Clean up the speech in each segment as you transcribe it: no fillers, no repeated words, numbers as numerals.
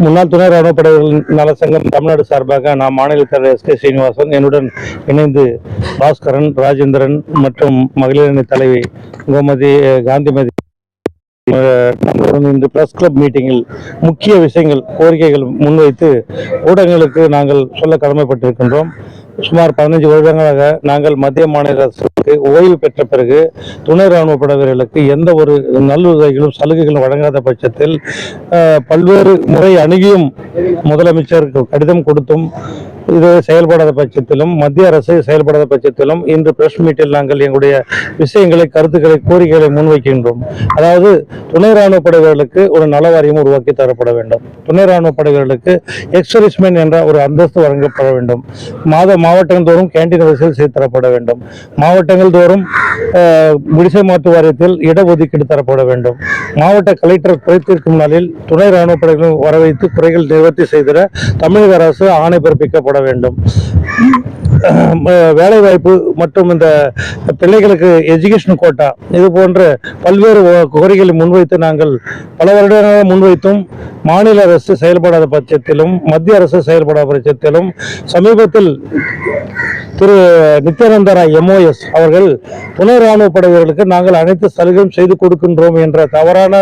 முன்னாள் துணை ராணுவப்படைகளின் நலசங்கம் தமிழ்நாடு சார்பாக நான் மாநில தலைவர் எஸ்.கே. சீனிவாசன், என்னுடன் இணைந்து பாஸ்கரன், ராஜேந்திரன் மற்றும் மகளிரணி தலைவி கோமதி காந்திமதி இன்று பிரஸ் கிளப் மீட்டிங்கில் முக்கிய விஷயங்கள், கோரிக்கைகள் முன்வைத்து ஊடகங்களுக்கு நாங்கள் சொல்ல கடமைப்பட்டிருக்கின்றோம். சுமார் 15 வருடங்களாக நாங்கள் மத்திய மாநில அரசுக்கு ஓய்வு பெற்ற பிறகு துணை ராணுவ வீரர்களுக்கு எந்த ஒரு நல்லுதவிகளும் சலுகைகளும் வழங்காத பட்சத்தில் பல்வேறு முறை அணுகியும் முதலமைச்சருக்கு கடிதம் கொடுத்தும் இது செயல்படாத பட்சத்திலும் மத்திய அரசு செயல்படாத பட்சத்திலும் இன்று பிரஸ் மீட்டில் நாங்கள் எங்களுடைய விஷயங்களை, கருத்துக்களை, கோரிக்கைகளை முன்வைக்கின்றோம். அதாவது துணை ராணுவ வீரர்களுக்கு ஒரு நல வாரியம் உருவாக்கி தரப்பட வேண்டும். துணை ராணுவ வீரர்களுக்கு எக்ஸ்-சர்வீஸ்மேன் என்ற ஒரு அந்தஸ்து வழங்கப்பட வேண்டும். மாவட்டங்கள் தோறும் கேண்டீன் வசதி செய்து தரப்பட வேண்டும். மாவட்டங்கள் தோறும் குடிசை மாற்று வாரியத்தில் இடஒதுக்கீடு தரப்பட வேண்டும். மாவட்ட கலெக்டர் குறைத்திருக்கும் நாளில் துணை ராணுவ படைகளும் வரவைத்து குறைகள் நிவர்த்தி செய்திட தமிழக அரசு ஆணை பிறப்பிக்கப்பட வேண்டும். வேலை வாய்ப்பு மற்றும் இந்த பிள்ளைகளுக்கு எஜுகேஷன் கோட்டா, இது போன்ற பல்வேறு கோரிக்கைகளை முன்வைத்து நாங்கள் பல வருடங்களாக முன்வைத்தும் மாநில அரசு செயல்படாத பட்சத்திலும் மத்திய அரசு செயல்படாத பட்சத்திலும் சமீபத்தில் திரு நித்யானந்த ராய் MOS அவர்கள் துணை ராணுவ வீரர்களுக்கு நாங்கள் அனைத்து சலுகையும் செய்து கொடுக்கின்றோம் என்ற தவறான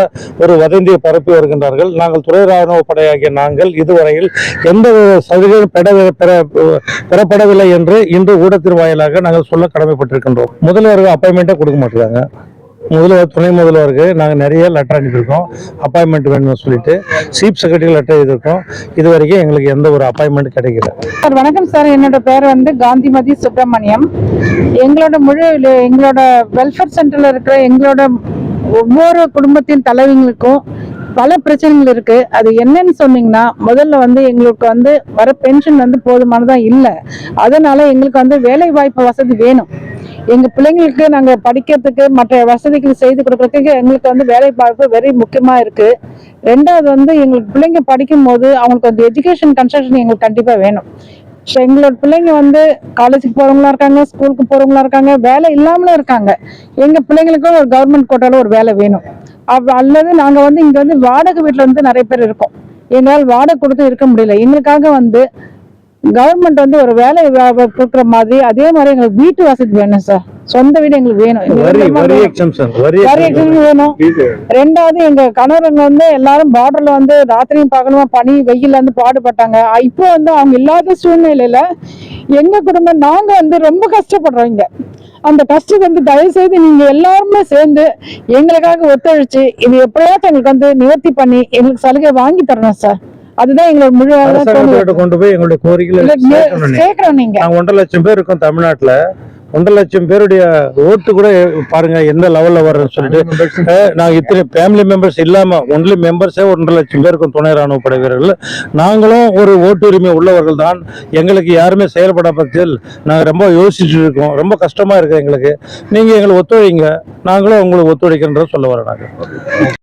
ஒரு வதந்தியை பரப்பி வருகின்றார்கள். நாங்கள் துணை ராணுவ படையாகிய நாங்கள் இதுவரையில் எந்த சலுகையும் பெறப்படவில்லை என்று இன்று ஊடகத்தின் வாயிலாக நாங்கள் சொல்ல கடமைப்பட்டிருக்கின்றோம். முதல்வருக்கு அப்பாயின்மெண்ட்டே கொடுக்க மாட்டாங்க. முதல்வர், துணை முதல்வருக்கு நாங்கள் நிறைய லெட்டர் அனுப்பியிருக்கோம், அப்பாயின்மெண்ட் வேணும்னு சொல்லிட்டு. சீஃப் செக்ரட்டரி லெட்டர் எழுதியிருக்கோம். இது வரைக்கும் எங்களுக்கு எந்த ஒரு அப்பாயின்மெண்ட் கிடைக்கல. சார் வணக்கம் சார், என்னோட பேர் காந்திமதி சுப்பிரமணியம். எங்களோட வெல்ஃபேர் சென்டர்ல இருக்கிற எங்களோட ஒவ்வொரு குடும்பத்தின் தலைவிங்களுக்கும் பல பிரச்சனைகள் இருக்கு. அது என்னன்னு சொன்னீங்கன்னா, முதல்ல எங்களுக்கு வர பென்ஷன் போதுமானதா இல்லை. அதனால எங்களுக்கு வேலை வாய்ப்பு வசதி வேணும். எங்க பிள்ளைங்களுக்கு நாங்க படிக்கிறதுக்கு மற்ற வசதிகள் செய்து கொடுக்கறதுக்கு எங்களுக்கு வேலை வாய்ப்பு வெரி முக்கியமா இருக்கு. ரெண்டாவது எங்களுக்கு பிள்ளைங்க படிக்கும் போது அவங்களுக்கு எஜுகேஷன் கன்ஸ்ட்ரக்ஷன் எங்களுக்கு கண்டிப்பா வேணும். எங்களோட பிள்ளைங்க காலேஜுக்கு போறவங்களா இருக்காங்க, ஸ்கூலுக்கு போறவங்களா இருக்காங்க, வேலை இல்லாமலும் இருக்காங்க. எங்க பிள்ளைங்களுக்கும் ஒரு கவர்மெண்ட் கோட்டால ஒரு வேலை வேணும். அல்லது நாங்க இங்க வாடகை வீட்டுல நிறைய பேர் இருக்கோம். எங்களால் வாடகை கொடுத்து இருக்க முடியல. எங்களுக்காக கவர்மெண்ட் ஒரு வேலை கொடுக்குற மாதிரி, அதே மாதிரி எங்களுக்கு வீட்டு வசதி வேணும் சார். சொந்த வீடு எங்களுக்கு வேணும். வேணும். ரெண்டாவது எங்க கணவருங்க எல்லாரும் பார்டர்ல ராத்திரியும் பார்க்கணுமா, பனி வெயில்ல பாடுபட்டாங்க. இப்போ அவங்க இல்லாத சூழ்நிலையில எங்க குடும்பம் நாங்க ரொம்ப கஷ்டப்படுறோம். இங்க அந்த கஷ்டத்தை தயவு செய்து நீங்க எல்லாருமே சேர்ந்து எங்களுக்காக ஒத்துழைச்சு இது எப்படியாச்சும் எங்களுக்கு நிவர்த்தி பண்ணி எங்களுக்கு சலுகை வாங்கி தரணும் சார். அதுதான் எங்களோட முழு கொண்டு போய் எங்களுடைய கோரிக்கைகளை கேட்கிறோம். நீங்க 1.5 லட்சம் பேர் இருக்கோம் தமிழ்நாட்டுல. 1.5 லட்சம் பேருடைய ஓட்டு கூட பாருங்க எந்த லெவல்ல வர்றன்னு சொல்லிட்டு, நாங்க இத்தனை ஃபேமிலி மெம்பர்ஸ் இல்லாம ஒன்லி மெம்பர்ஸே 1.5 லட்சம் பேருக்கும் துணை ராணுவ படை வீரர்கள். நாங்களும் ஒரு ஓட்டுரிமை உள்ளவர்கள் தான். எங்களுக்கு யாருமே செயல்பட பட்சத்தில் நாங்கள் ரொம்ப யோசிச்சுட்டு இருக்கோம். ரொம்ப கஷ்டமா இருக்கு எங்களுக்கு. நீங்க எங்களுக்கு ஒத்துழைங்க, நாங்களும் உங்களுக்கு ஒத்துழைக்கின்ற சொல்ல வரோம். நாங்கள்